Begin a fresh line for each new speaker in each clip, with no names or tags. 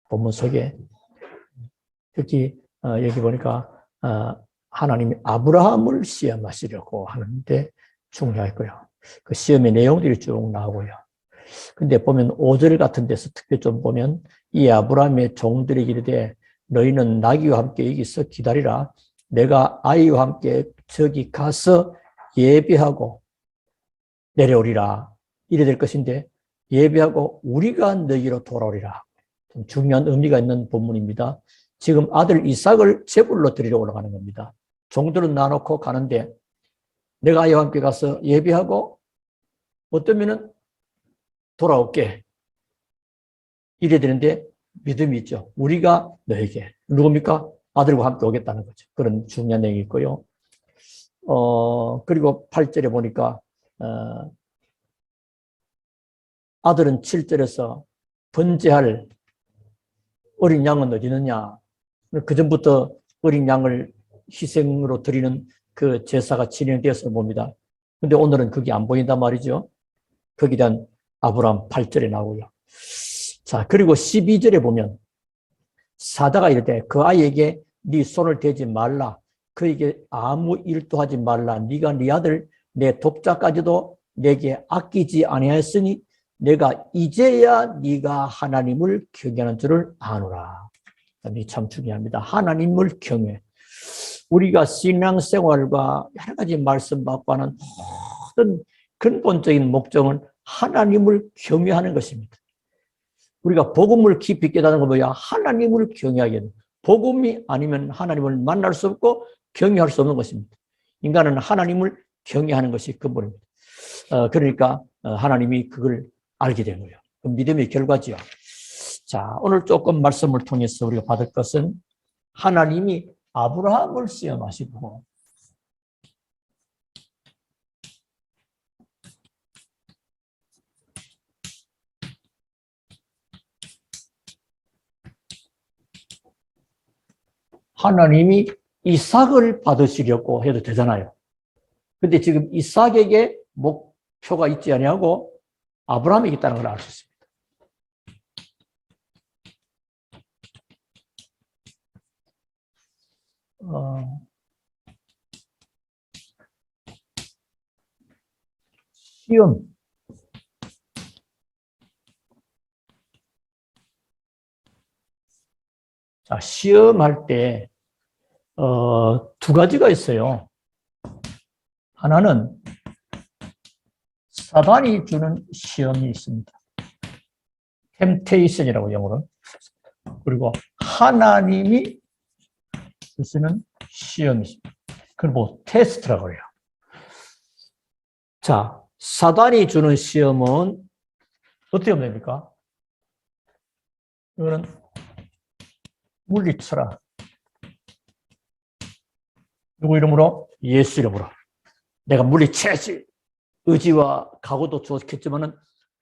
본문 속에. 특히 여기 보니까 하나님이 아브라함을 시험하시려고 하는데 중요했고요. 그 시험의 내용들이 쭉 나오고요. 근데 보면 5절 같은 데서 특별히 좀 보면 이 아브라함의 종들이 이르되 너희는 나귀와 함께 여기서 기다리라. 내가 아이와 함께 저기 가서 예배하고 내려오리라. 이래 될 것인데 예배하고 우리가 너희로 돌아오리라. 좀 중요한 의미가 있는 본문입니다. 지금 아들 이삭을 제물로 드리러 올라가는 겁니다. 종들은 놔놓고 가는데 내가 아이와 함께 가서 예배하고 어떠면은 돌아올게. 이래 되는데 믿음이 있죠. 우리가 너에게. 누굽니까? 아들과 함께 오겠다는 거죠. 그런 중요한 내용이 있고요. 그리고 8절에 보니까 아들은 7절에서 번제할 어린 양은 어디 있느냐. 그 전부터 어린 양을 희생으로 드리는 그 제사가 진행되었을 봅니다. 근데 오늘은 그게 안 보인단 말이죠. 거기에 대한 아브라함 8절에 나오고요. 자, 그리고 12절에 보면 사다가 이르되 그 아이에게 네 손을 대지 말라. 그에게 아무 일도 하지 말라. 네가 네 아들 내 독자까지도 내게 아끼지 아니하였으니 내가 이제야 네가 하나님을 경외하는 줄을 아노라. 이 참 중요합니다. 하나님을 경외. 우리가 신앙생활과 여러 가지 말씀 받고 하는 모든 근본적인 목적은 하나님을 경외하는 것입니다. 우리가 복음을 깊이 깨닫는 건 뭐야? 하나님을 경외하게 됩니다. 복음이 아니면 하나님을 만날 수 없고 경외할 수 없는 것입니다. 인간은 하나님을 경외하는 것이 근본입니다. 그러니까 하나님이 그걸 알게 된 거예요. 그 믿음의 결과지요. 자, 오늘 조금 말씀을 통해서 우리가 받을 것은 하나님이 아브라함을 시험하시고 하나님이 이삭을 받으시려고 해도 되잖아요. 근데 지금 이삭에게 목표가 있지 아니하고 아브라함이 있다는 걸 알 수 있습니다. 시험. 자, 시험할 때, 두 가지가 있어요. 하나는 사단이 주는 시험이 있습니다. 템테이션이라고 영어로. 그리고 하나님이 주시는 시험이 있습니다. 그걸 뭐 테스트라고 해요. 자, 사단이 주는 시험은 어떻게 하면 됩니까? 이거는 물리쳐라. 누구 이름으로? 예수 이름으로. 내가 물리쳐야지. 의지와 각오도 좋겠지만은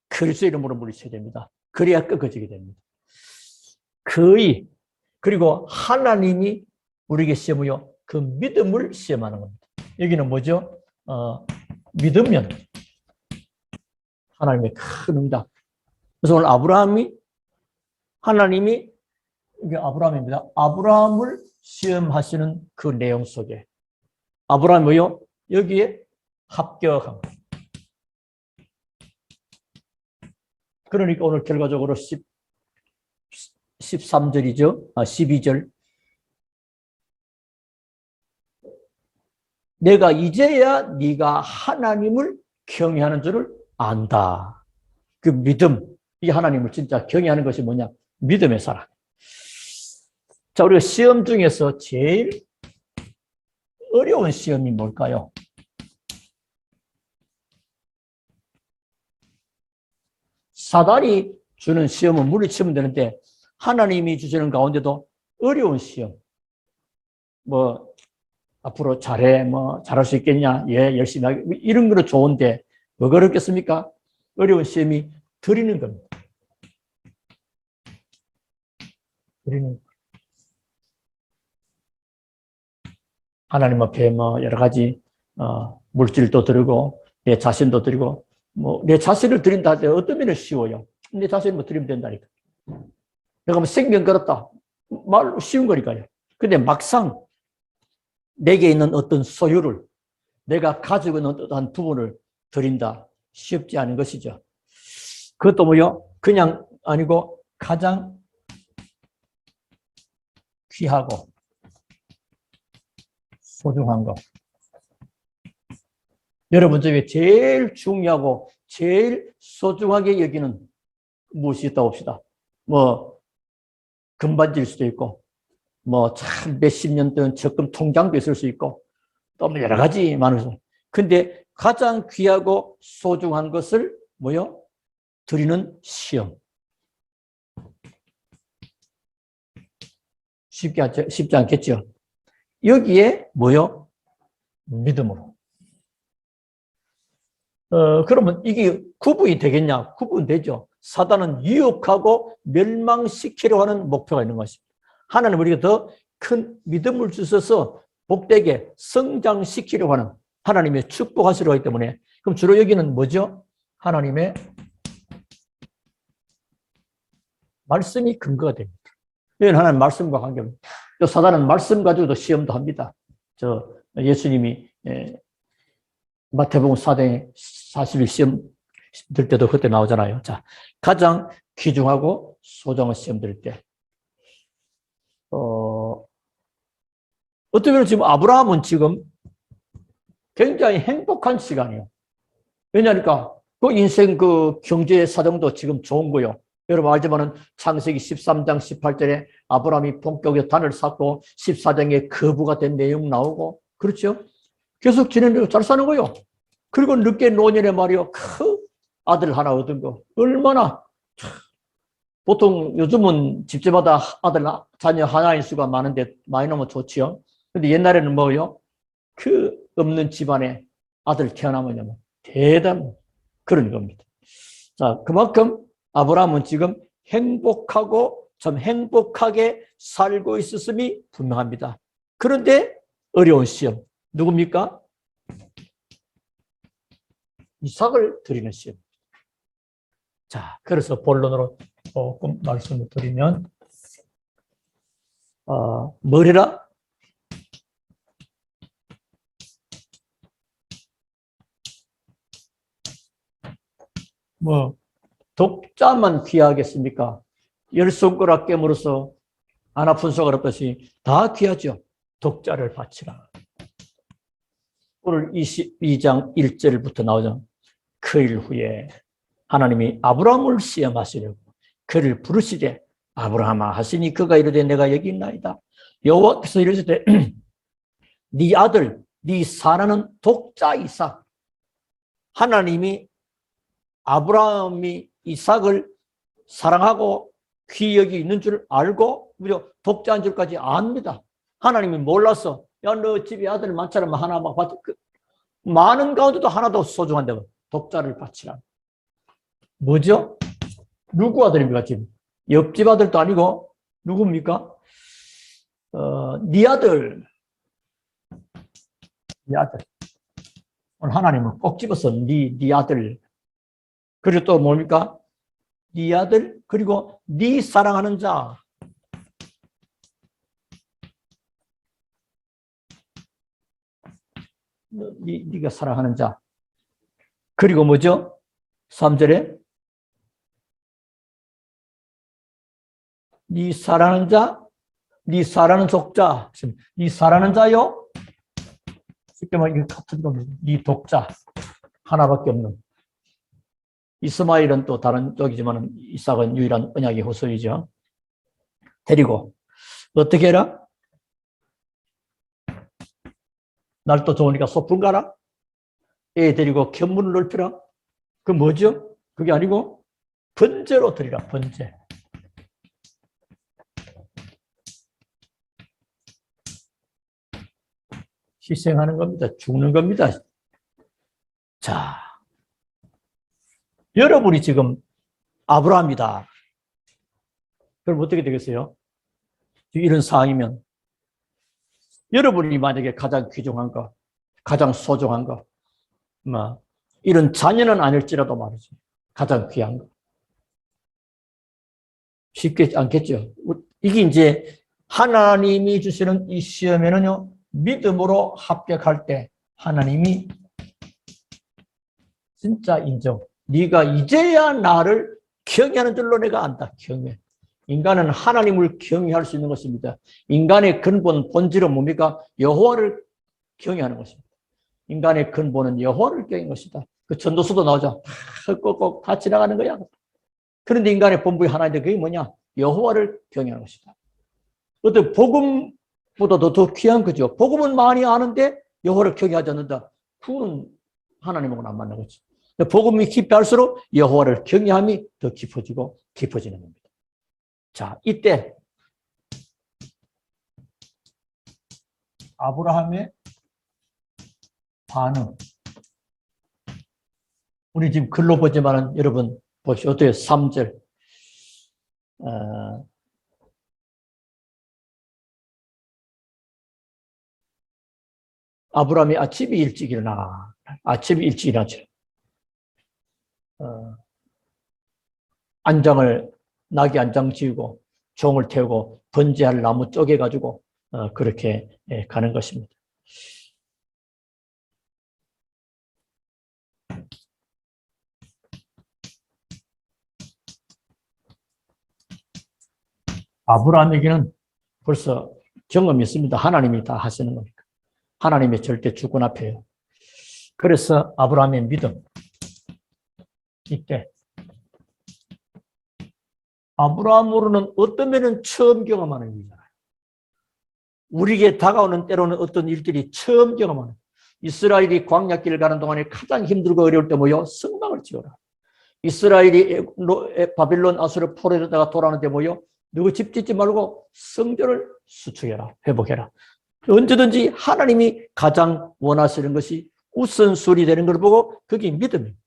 그리스도 이름으로 물리쳐야 됩니다. 그래야 꺾어지게 됩니다. 거의 그리고 하나님이 우리에게 시험하여 그 믿음을 시험하는 겁니다. 여기는 뭐죠? 믿으면 하나님의 큰 응답. 그래서 오늘 하나님이 이게 아브라함입니다. 아브라함을 시험하시는 그 내용 속에 아브라함이 뭐요? 여기에 합격한 거예요. 그러니까 오늘 결과적으로 13절이죠. 12절. 내가 이제야 네가 하나님을 경외하는 줄을 안다. 그 믿음, 이 하나님을 진짜 경외하는 것이 뭐냐? 믿음의 사람. 자, 우리가 시험 중에서 제일 어려운 시험이 뭘까요? 사단이 주는 시험은 물리치면 되는데 하나님이 주시는 가운데도 어려운 시험. 뭐 앞으로 잘해, 뭐 잘할 수 있겠냐? 예, 열심히 하게. 이런 거는 좋은데 뭐가 어렵겠습니까? 어려운 시험이 드리는 겁니다. 드리는. 하나님 앞에 뭐 여러 가지 물질도 드리고 내 자신도 드리고 뭐 내 자신을 드린다 할 때 어떤 면은 쉬워요. 내 자신을 뭐 드리면 된다니까. 내가 뭐 생명 걸었다. 말 쉬운 거니까요. 근데 막상 내게 있는 어떤 소유를 내가 가지고 있는 어떤 부분을 드린다. 쉽지 않은 것이죠. 그것도 뭐요? 그냥 아니고 가장 귀하고 소중한 거. 여러분 중에 제일 중요하고 제일 소중하게 여기는 무엇이 있다고 봅시다. 뭐 금반지일 수도 있고 뭐 참 몇십 년 된 적금 통장도 있을 수 있고 또 뭐 여러 가지 많아서. 근데 가장 귀하고 소중한 것을 뭐요? 드리는 시험. 쉽지 않겠죠. 여기에 뭐요? 믿음으로. 그러면 이게 구분이 되겠냐? 구분되죠. 사단은 유혹하고 멸망시키려 하는 목표가 있는 것입니다. 하나님 우리가 더 큰 믿음을 주셔서 복되게 성장시키려고 하는 하나님의 축복하시려 하기 때문에 그럼 주로 여기는 뭐죠? 하나님의 말씀이 근거가 됩니다. 이건 하나님 말씀과 관계입니다. 또 사단은 말씀 가지고도 시험도 합니다. 예수님이 마태복음 4장 40일 시험 들 때도 그때 나오잖아요. 자, 가장 귀중하고 소중한 시험 들 때. 어떻게 보면 지금 아브라함은 지금 굉장히 행복한 시간이에요. 왜냐니까 그 인생 그 경제 사정도 지금 좋은 거요. 여러분 알지만은 창세기 13장 18절에 아브라함이 본격적으로 단을 쌓고 14장에 거부가 된 내용 나오고 그렇죠? 계속 지내는 잘 사는 거요. 그리고 늦게 노년에 말이요. 큰 아들 하나 얻은 거. 얼마나 보통 요즘은 집집마다 아들 자녀 하나인 수가 많은데 많이 나면 좋지요. 근데 옛날에는 뭐요? 그 없는 집안에 아들 태어나면 대단 그런 겁니다. 자, 그만큼 아브라함은 지금 행복하고 참 행복하게 살고 있었음이 분명합니다. 그런데 어려운 시험. 누굽니까? 이삭을 드리는 시험. 자, 그래서 본론으로 조금 말씀을 드리면, 뭐래라? 뭐, 독자만 귀하겠습니까? 열 손가락 깨물어서 안 아픈 손가락 없듯이 다 귀하죠. 독자를 바치라. 오늘 22장 1절부터 나오죠. 그 일 후에 하나님이 아브라함을 시험하시려고 그를 부르시되 아브라함아 하시니 그가 이르되 내가 여기 있나이다. 여호와께서 이르시되 네 아들 네 사랑하는 독자 이삭. 하나님이 아브라함이 이삭을 사랑하고 귀 여기 있는 줄 알고 독자인 줄까지 압니다. 하나님이 몰라서 야 너 집에 아들 많잖아 하나만 받 많은 가운데도 하나도 소중한다고 독자를 바치라. 뭐죠? 누구 아들입니까 지금? 옆집 아들도 아니고 누굽니까? 네 아들. 네 아들. 오늘 하나님은 꼭 집어서 네 아들. 그리고 또 뭡니까? 네 아들 그리고 네 사랑하는 자. 네가 사랑하는 자. 그리고 뭐죠? 3절에 네 사랑하는 자, 네 사랑하는 독자. 네 사랑하는 자요? 쉽게 말하면 이게 같은 겁니다. 네 독자. 하나밖에 없는. 이스마엘은 또 다른 쪽이지만 이삭은 유일한 언약의 후손이죠. 데리고 어떻게 해라? 날도 좋으니까 소풍 가라. 애 데리고 견문을 넓히라. 그 뭐죠? 그게 아니고 번제로 드리라. 번제. 희생하는 겁니다. 죽는 겁니다. 자, 여러분이 지금 아브라함이다. 그럼 어떻게 되겠어요? 이런 상황이면 여러분이 만약에 가장 귀중한 거, 가장 소중한 거, 뭐 이런 자녀는 아닐지라도 말이지 가장 귀한 거. 쉽지 않겠죠. 이게 이제 하나님이 주시는 이 시험에는요, 믿음으로 합격할 때 하나님이 진짜 인정. 네가 이제야 나를 경외하는 줄로 내가 안다. 경외. 인간은 하나님을 경외할 수 있는 것입니다. 인간의 근본, 본질은 뭡니까? 여호와를 경외하는 것입니다. 인간의 근본은 여호와를 경외하는 것이다. 그 전도서도 나오죠. 꼭꼭 다 지나가는 거야. 그런데 인간의 본분이 하나인데 그게 뭐냐? 여호와를 경외하는 것이다. 어떤 복음보다도 더 귀한 거죠. 복음은 많이 아는데 여호와를 경외하지 않는다. 그거는 하나님하고는 안 맞는 거지. 복음이 깊이할수록 여호와를 경외함이 더 깊어지고 깊어지는 겁니다. 자, 이때 아브라함의 반응. 우리 지금 글로 보지만은 여러분 보십시오. 어때요? 3절. 아브라함이 아침에 일찍 일어나. 아침에 일찍 일어나죠. 낙이 안장 지우고 종을 태우고 번제할 나무 쪼개가지고 그렇게 가는 것입니다. 아브라함에게는 벌써 경험이 있습니다. 하나님이 다 하시는 거니까. 하나님의 절대 주권 앞에요. 그래서 아브라함의 믿음. 이때 아브라함으로는 어떤 면은 처음 경험하는 일이잖아요. 우리에게 다가오는 때로는 어떤 일들이 처음 경험하는. 이스라엘이 광야길을 가는 동안에 가장 힘들고 어려울 때 뭐요? 성막을 지어라. 이스라엘이 바빌론 아수르 포로에다가 돌아오는데 뭐요? 누구 집 짓지 말고 성전을 수축해라. 회복해라. 언제든지 하나님이 가장 원하시는 것이 우선순위 되는 걸 보고 그게 믿음입니다.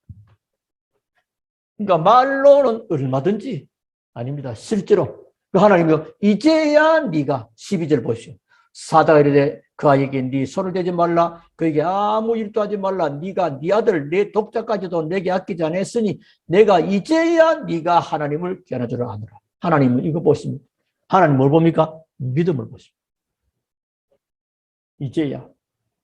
그러니까 말로는 얼마든지 아닙니다. 실제로 하나님이 이제야 네가 12절 보시오. 사자가 이르되 그 아이에게 네 손을 대지 말라. 그에게 아무 일도 하지 말라. 네가 네 아들 내 독자까지도 내게 아끼지 않았으니 내가 이제야 네가 하나님을 깨어나 주라 하노라. 하나님은 이거 보십니다. 하나님 뭘 봅니까? 믿음을 보십니다. 이제야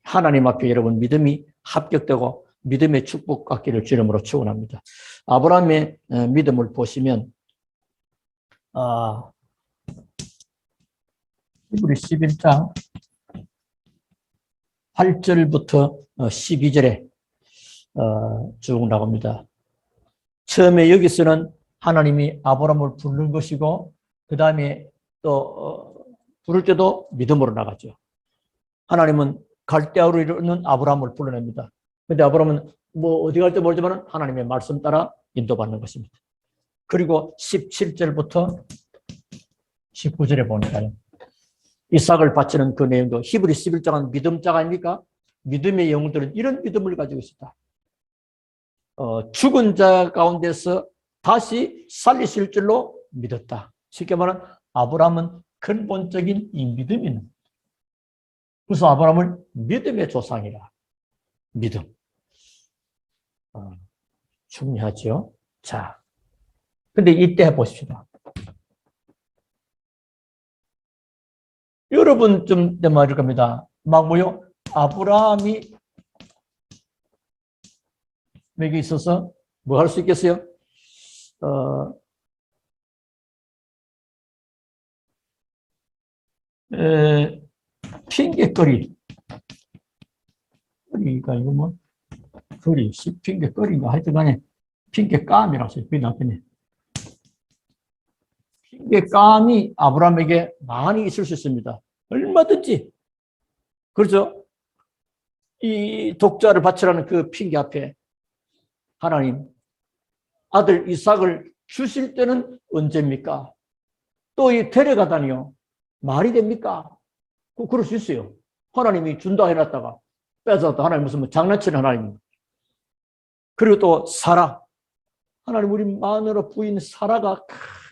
하나님 앞에 여러분 믿음이 합격되고 믿음의 축복 받기를 주님으로 축원합니다. 아브라함의 믿음을 보시면 히브리 11장 8절부터 12절에 쭉 나옵니다. 처음에 여기서는 하나님이 아브라함을 부른 것이고 그 다음에 또 부를 때도 믿음으로 나가죠. 하나님은 갈대아우로 있는 아브라함을 불러냅니다. 그런데 아브라함은 뭐 어디 갈지 모르지만 하나님의 말씀 따라 인도받는 것입니다. 그리고 17절부터 19절에 보니까요. 이삭을 바치는 그 내용도 히브리 11장은 믿음자가 아닙니까? 믿음의 영웅들은 이런 믿음을 가지고 있었다. 죽은 자 가운데서 다시 살리실 줄로 믿었다. 쉽게 말하면 아브라함은 근본적인 이 믿음이 있는. 그래서 아브라함을 믿음의 조상이라. 믿음. 중요하죠. 자, 근데 이때 해보십시다. 여러분 좀 내 말일 겁니다. 막 뭐요? 아브라함이 여기 있어서 뭐 할 수 있겠어요? 핑계거리가 이거 뭐 거리, 핑계거리가 하여튼간에 핑계감이라고 써요. 핑계감이 아브라함에게 많이 있을 수 있습니다. 얼마든지. 그렇죠? 이 독자를 바치라는 그 핑계 앞에 하나님 아들 이삭을 주실 때는 언제입니까? 또 이 데려가다니요. 말이 됩니까? 그럴 수 있어요. 하나님이 준다 해놨다가 뺏어왔다. 하나님 무슨 뭐 장난치는 하나님입니다. 그리고 또 사라. 하나님 우리 마누라 부인 사라가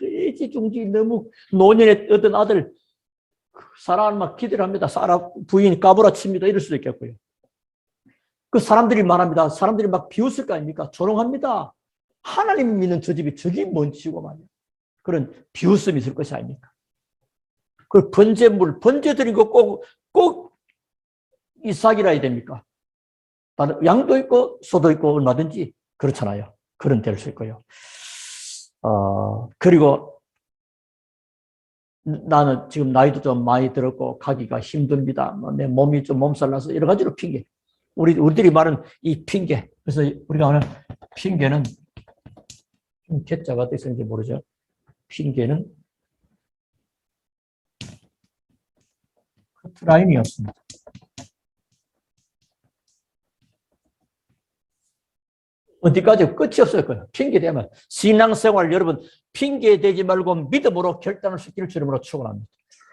애지중지 너무 노년에 어떤 아들 사라는 막 기대를 합니다. 사라 부인 까불어칩니다. 이럴 수도 있겠고요. 그 사람들이 말합니다. 사람들이 막 비웃을 거 아닙니까? 조롱합니다. 하나님 믿는 저 집이 저기 뭔 짓이고 말이야. 그런 비웃음이 있을 것이 아닙니까? 그 번제물, 번제 드린 거 꼭 이삭이라 해야 됩니까? 양도 있고 소도 있고 얼마든지 그렇잖아요. 그런 될 수 있고요. 그리고 나는 지금 나이도 좀 많이 들었고 가기가 힘듭니다. 내 몸이 좀 몸살 나서 여러 가지로 핑계. 우리들이 말하는 이 핑계. 그래서 우리가 하는 핑계는 개자가 어떻게 쓰는지 모르죠. 핑계는 커트라인이었습니다. 어디까지 끝이 없을 거예요. 핑계대면. 신앙생활 여러분 핑계대지 말고 믿음으로 결단을 시킬 주름으로 축원합니다.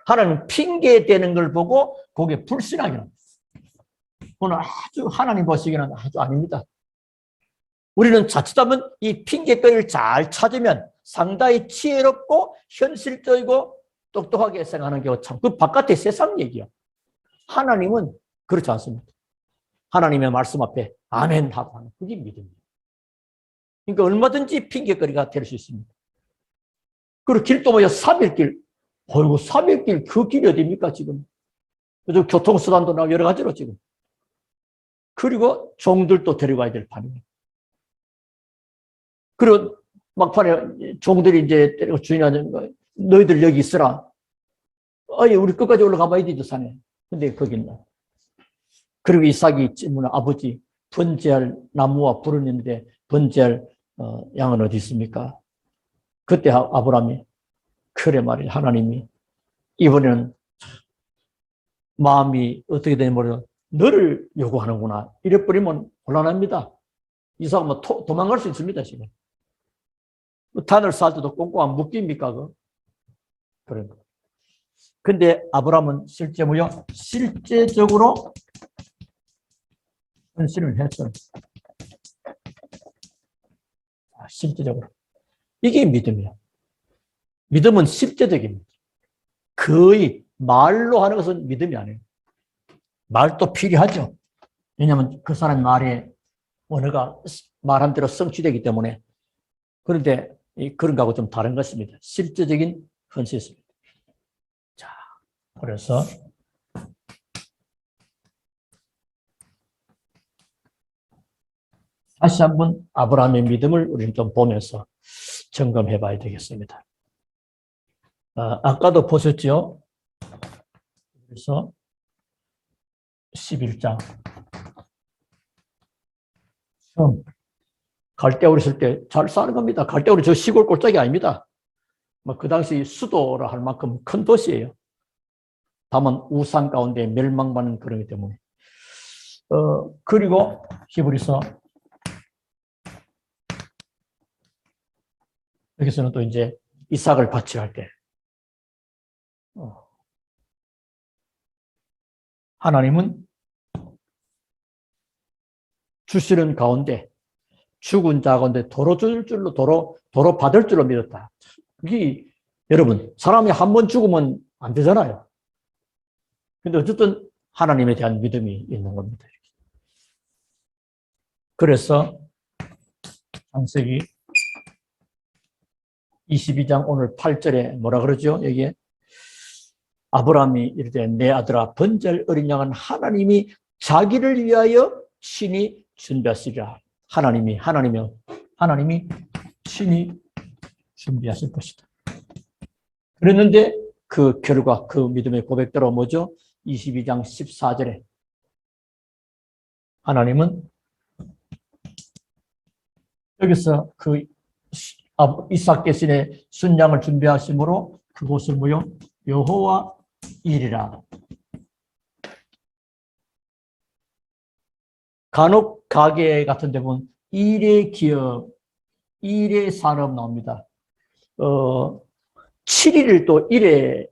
하나님은 핑계대는 걸 보고 거기에 불신하게 합니다. 그건 아주 하나님 보시기에는 아주 아닙니다. 우리는 자칫하면 이 핑계거리를 잘 찾으면 상당히 지혜롭고 현실적이고 똑똑하게 생각하는 경우가 참 그 바깥의 세상 얘기요. 하나님은 그렇지 않습니다. 하나님의 말씀 앞에 아멘 하고 하는 그게 믿음이에요. 그러니까 얼마든지 핑계거리가 될 수 있습니다. 그리고 길도 뭐야 3일길. 어이구 3일길 그 길이 어디입니까 지금. 요즘 교통수단도 나오고 여러 가지로 지금. 그리고 종들도 데려가야 될 판이에요. 그리고 막판에 종들이 이제 때리고 주인하는 거 너희들 여기 있으라. 아니 우리 끝까지 올라가 봐야 되죠 산에. 근데 거기 있나. 그리고 이삭이 질문을 아버지 번제할 나무와 불은 있는데 번제할 양은 어디 있습니까? 그때 아브라함이 그래 말이야 하나님이 이번에는 마음이 어떻게 되는지 모르겠어 너를 요구하는구나. 이래 버리면 곤란합니다. 이삭은 뭐 도망갈 수 있습니다 지금. 단을 쌓을 때도 꼼꼼한 묶입니까? 그런 거. 근데 아브라함은 실제 뭐요? 실제적으로 헌신을 했어요. 실제적으로. 이게 믿음이야. 믿음은 실제적입니다. 거의 말로 하는 것은 믿음이 아니에요. 말도 필요하죠. 왜냐하면 그 사람 말의 언어가 말한 대로 성취되기 때문에. 그런데 그런 거하고 좀 다른 것입니다. 실제적인 헌신입니다. 자, 그래서 다시 한번 아브라함의 믿음을 우리는 좀 보면서 점검해 봐야 되겠습니다. 아까도 보셨죠? 그래서 11장. 갈대우리 있을 때 잘 사는 겁니다. 갈대우리 저 시골 꼴짝이 아닙니다. 그 당시 수도라 할 만큼 큰 도시예요. 다만 우상 가운데 멸망받는 그러기 때문에. 그리고 히브리서 여기서는 또 이제 이삭을 바치할 때 하나님은 주시는 가운데 죽은 자 가운데 도로 줄 줄로 도로 받을 줄로 믿었다. 그게 여러분 사람이 한 번 죽으면 안 되잖아요. 근데 어쨌든 하나님에 대한 믿음이 있는 겁니다. 그래서 창세기 22장 오늘 8절에 뭐라 그러죠? 여기에 아브라함이 이르되 내 아들아 번제할 어린 양은 하나님이 자기를 위하여 친히 준비하시리라. 하나님이 친히 준비하실 것이다. 그랬는데 그 결과 그 믿음의 고백대로 뭐죠? 22장 14절에 하나님은 여기서 그 이삭 대신에 순양을 준비하심으로 그곳을 뭐요? 여호와 일이라. 간혹 가게 같은 데 보면 일의 기업, 일의 산업 나옵니다. 7일을 또 일에,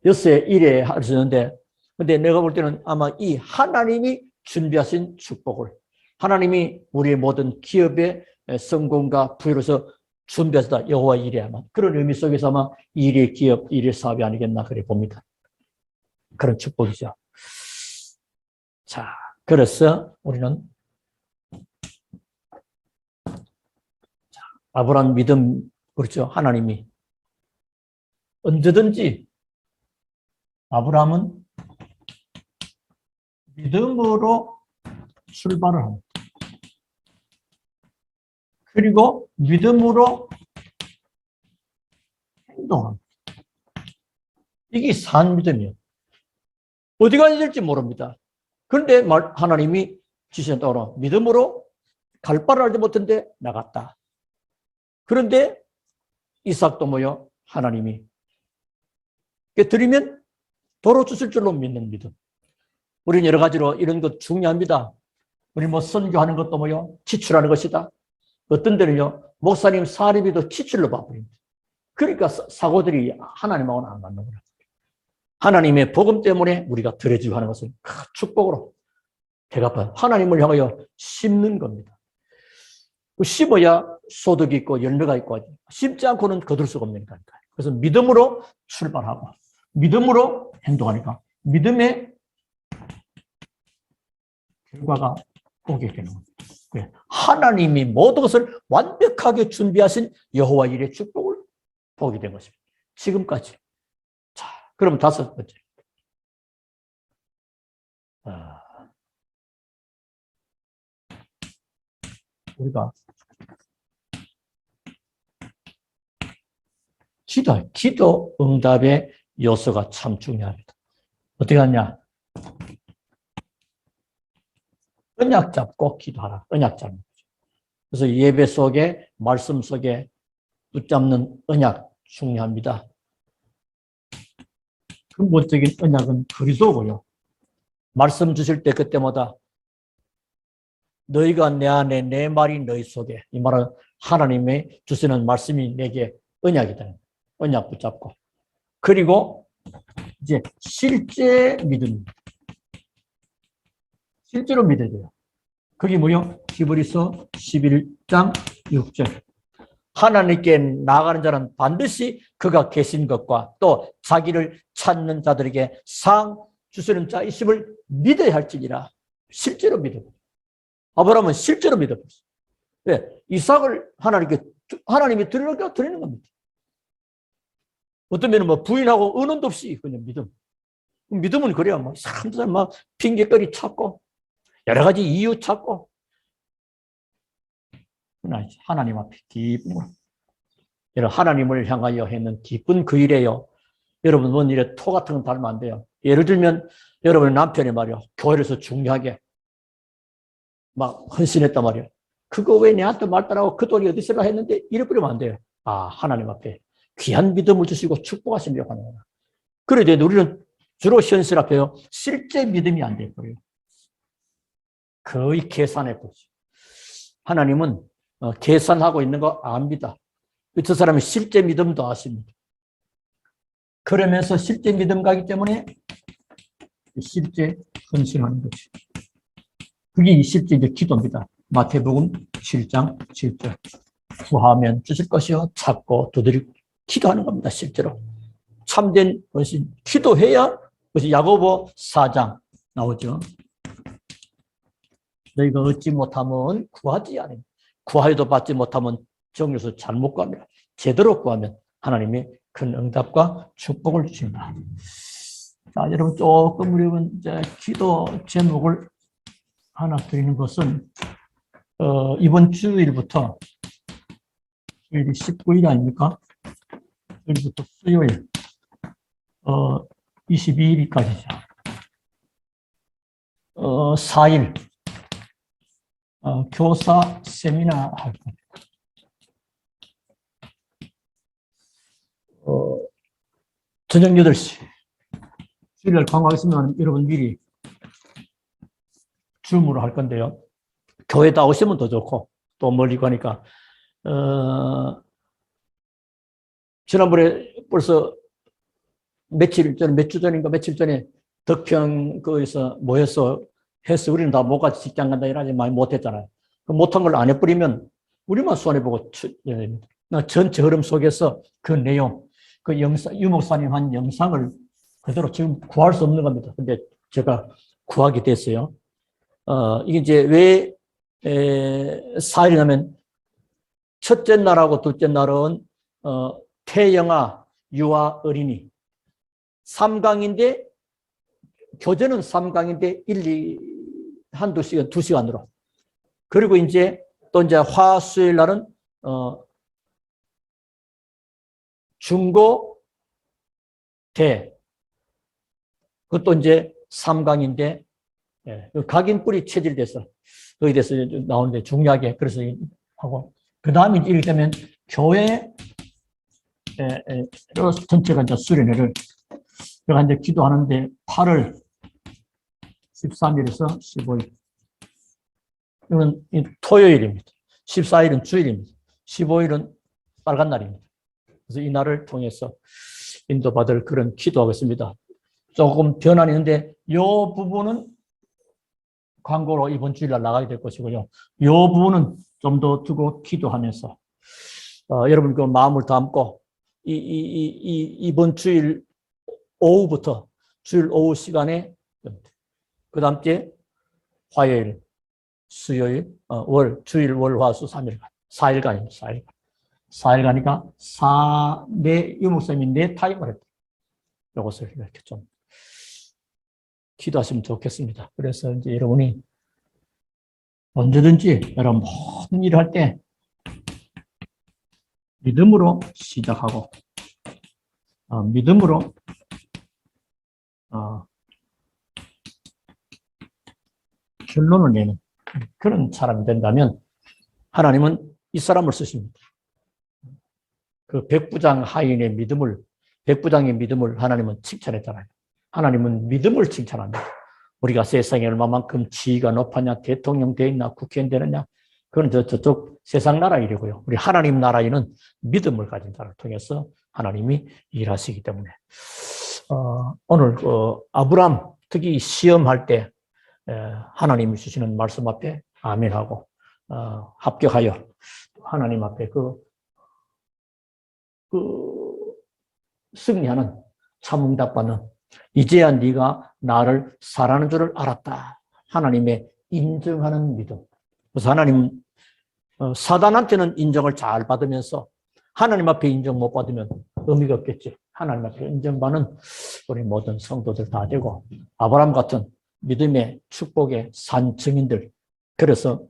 6에 일에 하시는데, 근데 내가 볼 때는 아마 이 하나님이 준비하신 축복을, 하나님이 우리의 모든 기업의 성공과 부여로서 준비하시다 여호와 일에 아마 그런 의미 속에서 아마 일의 기업, 일의 사업이 아니겠나 그래 봅니다. 그런 축복이죠. 자, 그래서 우리는 아브라함 믿음 그렇죠. 하나님이 언제든지 아브라함은 믿음으로 출발을 합니다. 그리고 믿음으로 행동합니다. 이게 산 믿음이에요. 어디 가야 될지 모릅니다. 그런데 하나님이 지시한다고 믿음으로 갈 바를 알지 못했는데 나갔다. 그런데 이삭도 뭐요? 하나님이 드리면 도로 주실 줄로 믿는 믿음. 우리는 여러 가지로 이런 것 중요합니다. 우리 뭐 선교하는 것도 뭐요? 지출하는 것이다. 어떤 데는요, 목사님 사례비도 지출로 봐버립니다. 그러니까 사고들이 하나님하고는 안 맞는 거예요. 하나님의 복음 때문에 우리가 드려지고 하는 것은 큰 축복으로 대갚아요. 하나님을 향하여 심는 겁니다. 심어야 소득이 있고 열매가 있고 하지. 심지 않고는 거둘 수가 없는 거니까. 그래서 믿음으로 출발하고 믿음으로 행동하니까 믿음의 결과가 오게 되는 겁니다. 하나님이 모든 것을 완벽하게 준비하신 여호와 일의 축복을 보게 된 것입니다. 지금까지. 자, 그럼 다섯 번째. 우리가 기도 응답의 요소가 참 중요합니다. 어떻게 하냐? 언약 잡고 기도하라. 언약 잡는 거죠. 그래서 예배 속에, 말씀 속에 붙잡는 언약 중요합니다. 근본적인 언약은 그리스도고요. 말씀 주실 때 그때마다 너희가 내 안에 내 말이 너희 속에, 이 말은 하나님의 주시는 말씀이 내게 언약이다. 언약 붙잡고. 그리고 이제 실제 믿음. 실제로 믿어야 돼요. 그게 뭐요? 히브리서 11장 6절. 하나님께 나아가는 자는 반드시 그가 계신 것과 또 자기를 찾는 자들에게 상 주시는 자이심을 믿어야 할지니라. 실제로 믿어. 아브라함은 실제로 믿어버렸어요. 왜? 이삭을 하나님이 드리는 겁니다. 어떤 면은 뭐 부인하고 의논도 없이 그냥 믿음. 믿음은 그래야 뭐 사람들 막 핑계거리 찾고 여러 가지 이유 찾고 하나님 앞에 기쁜 거. 여러분 하나님을 향하여 했는 기쁜 그 일에요. 여러분 뭔 일에 토 같은 건 달면 안 돼요. 예를 들면 여러분의 남편이 말이요. 교회에서 중요하게 막 헌신했단 말이에요. 그거 왜 내한테 말 따라고 그 돈이 어디서나 했는데 이래버리면 안 돼요. 아, 하나님 앞에 귀한 믿음을 주시고 축복하시려고 하는 거야. 그런데 우리는 주로 현실 앞에요. 실제 믿음이 안 될 거예요. 거의 계산해 보죠. 하나님은 계산하고 있는 거 압니다. 저 사람이 실제 믿음도 아십니다. 그러면서 실제 믿음 가기 때문에 실제 헌신하는 거죠. 그게 실제 이제 기도입니다. 마태복음 7장 7절. 구하면 주실 것이요. 찾고 두드리고 기도하는 겁니다. 실제로. 참된 헌신. 기도해야 그래서 야고보 4장 나오죠. 너희가 얻지 못하면 구하지 않으면 구하여도 받지 못하면 정욕에서 잘못 구하면 제대로 구하면 하나님이 큰 응답과 축복을 주신다. 자, 여러분 조금 우리는 이제 기도 제목을 하나 드리는 것은 이번 주일부터 주일이 19일 아닙니까? 주일부터 수요일 22일까지죠. 4일 교사 세미나 할 겁니다. 저녁 8시. 주일날 강화 있으면 여러분 미리 줌으로 할 건데요. 교회 다 오시면 더 좋고, 또 멀리 가니까. 지난번에 벌써 몇 주 전인가 며칠 전에 덕평 거기서 모여서 해서 우리는 다 못 가서 직장 간다 이러지 많이 못했잖아요. 못한 걸 안 해버리면 우리만 손해보고 전체 흐름 속에서 그 내용, 그 영상, 유목사님 한 영상을 그대로 지금 구할 수 없는 겁니다. 근데 제가 구하게 됐어요. 이게 이제 왜 4일이냐면 첫째 날하고 둘째 날은 태영아 유아 어린이. 3강인데, 교재는 3강인데, 1, 2시간으로. 그리고 이제 또 이제 화, 수요일 날은, 중고, 대. 그것도 이제 3강인데, 예, 각인뿔이 체질돼서, 거기에 대해서 나오는데 중요하게, 그래서 하고, 그 다음에 이렇게 되면 교회, 전체가 이제 수련회를, 제가 이제 기도하는데 8월 13일에서 15일. 이건 토요일입니다. 14일은 주일입니다. 15일은 빨간 날입니다. 그래서 이 날을 통해서 인도받을 그런 기도하겠습니다. 조금 변화는 있는데, 이 부분은 광고로 이번 주일날 나가게 될 것이고요. 이 부분은 좀 더 두고 기도하면서, 여러분 그 마음을 담고, 이번 주일 오후부터 주일 오후 시간에, 그 다음 주에 화요일, 수요일, 주일, 월, 화, 수 3일간, 4일간입니다. 4일간이니까 유목사님이 4타임을 했다. 이것을 이렇게 좀 기도하시면 좋겠습니다. 그래서 이제 여러분이 언제든지 여러분 모든 일을 할 때 믿음으로 시작하고, 믿음으로 결론을 내는 그런 사람이 된다면 하나님은 이 사람을 쓰십니다. 그 백부장 하인의 믿음을, 백부장의 믿음을 하나님은 칭찬했잖아요. 하나님은 믿음을 칭찬합니다. 우리가 세상에 얼마만큼 지위가 높았냐, 대통령 되었냐, 국회의원 되느냐, 그건 저쪽 세상 나라 일이고요. 우리 하나님 나라 일은 믿음을 가진 자를 통해서 하나님이 일하시기 때문에, 오늘 아브람 특히 시험할 때 하나님이 주시는 말씀 앞에 아멘하고 합격하여 하나님 앞에 그 승리하는 참응답받는, 이제야 네가 나를 사랑하는 줄을 알았다. 하나님의 인정하는 믿음. 그래서 하나님은 사단한테는 인정을 잘 받으면서 하나님 앞에 인정 못 받으면 의미가 없겠지. 하나님 앞에 인정받는 우리 모든 성도들 다 되고, 아브라함 같은 믿음의 축복의 산 증인들. 그래서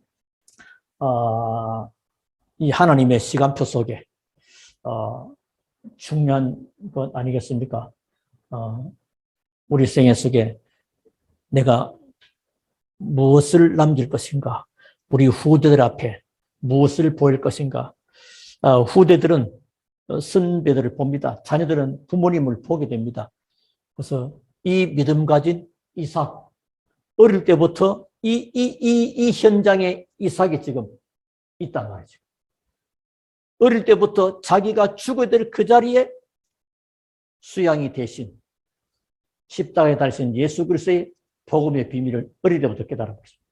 이 하나님의 시간표 속에 중요한 것 아니겠습니까? 우리 생애 속에 내가 무엇을 남길 것인가? 우리 후대들 앞에 무엇을 보일 것인가? 후대들은 선배들을 봅니다. 자녀들은 부모님을 보게 됩니다. 그래서 이 믿음 가진 이삭, 어릴 때부터 이 현장에 이삭이 지금 있단 말이죠. 어릴 때부터 자기가 죽어야 될 그 자리에 수양이 대신 십자가에 달린 예수 그리스도의 복음의 비밀을 어릴 때부터 깨달은 것입니다.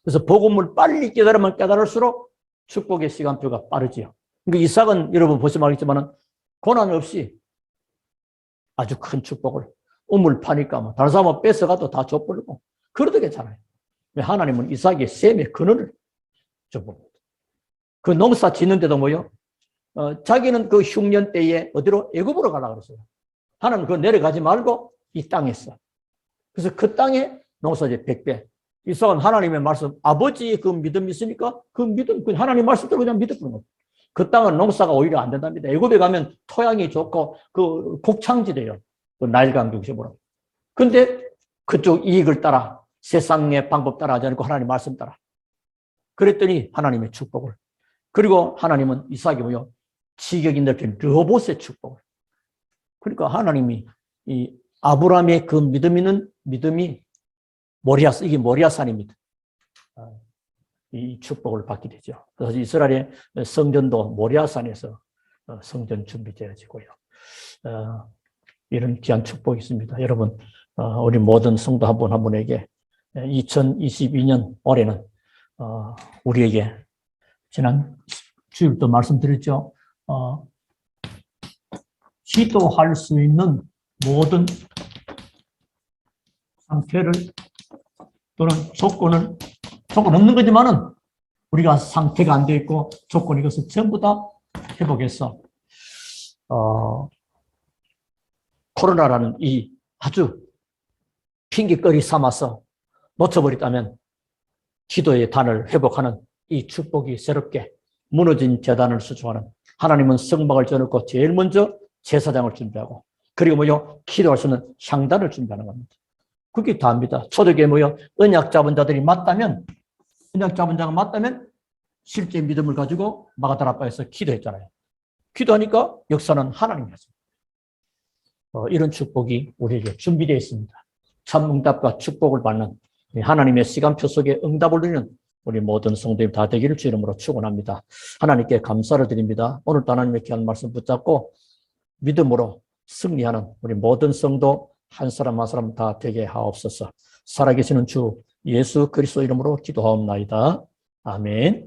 그래서 복음을 빨리 깨달으면 깨달을수록 축복의 시간표가 빠르지요. 그러니까 이삭은 여러분 보시면 알겠지만 고난 없이 아주 큰 축복을, 우물 파니까 뭐 다른 사람은 뺏어가도 다 줘버리고 그래도 괜찮아요. 하나님은 이삭의 셈의 근원을 줘버립니다. 그 농사 짓는데도 뭐요? 자기는 그 흉년 때에 어디로? 애굽으로 가려고 그랬어요. 하나님 그거 내려가지 말고 이 땅에 있어. 그래서 그 땅에 농사지 100배. 이삭은 하나님의 말씀, 아버지의 그 믿음이 있으니까 그 믿음, 그 하나님 말씀대로 그냥 믿었던 거예요. 그 땅은 농사가 오히려 안 된답니다. 애굽에 가면 토양이 좋고 그 곡창지대요. 그 나일 강경시보로. 근데 그쪽 이익을 따라 세상의 방법 따라 하지 않고 하나님 말씀 따라. 그랬더니 하나님의 축복을. 그리고 하나님은 이삭이 뭐요? 지경이 넓힌 르호봇의 축복을. 그러니까 하나님이 이 아브라함의 그 믿음 있는 믿음이 이게 모리아산입니다. 이 축복을 받게 되죠. 그래서 이스라엘의 성전도 모리아산에서 성전 준비되어지고요. 이런 귀한 축복이 있습니다. 여러분, 우리 모든 성도 한 분 한 분에게 2022년 올해는 우리에게 지난 주일도 말씀드렸죠. 기도할 수 있는 모든 상태를 또는 조건 없는 거지만은 우리가 상태가 안 돼 있고 조건이 이것을 전부 다 회복해서 코로나라는 이 아주 핑계거리 삼아서 놓쳐버렸다면 기도의 단을 회복하는 이 축복이 새롭게 무너진 제단을 수중하는, 하나님은 성막을 지어놓고 제일 먼저 제사장을 준비하고, 그리고 기도할 수 있는 향단을 준비하는 겁니다. 그게 다입니다. 초대교회 언약 잡은 자들이 맞다면, 언약 잡은 자가 맞다면 실제 믿음을 가지고 마가다라바에서 기도했잖아요. 기도하니까 역사는 하나님이 하십니다. 이런 축복이 우리에게 준비되어 있습니다. 참 응답과 축복을 받는 하나님의 시간표 속에 응답을 누리는 우리 모든 성도님 다 되기를 주 이름으로 축원합니다. 하나님께 감사를 드립니다. 오늘도 하나님의 귀한 말씀 붙잡고 믿음으로 승리하는 우리 모든 성도 한 사람 한 사람 다 되게 하옵소서. 살아계시는 주 예수 그리스도 이름으로 기도하옵나이다. 아멘.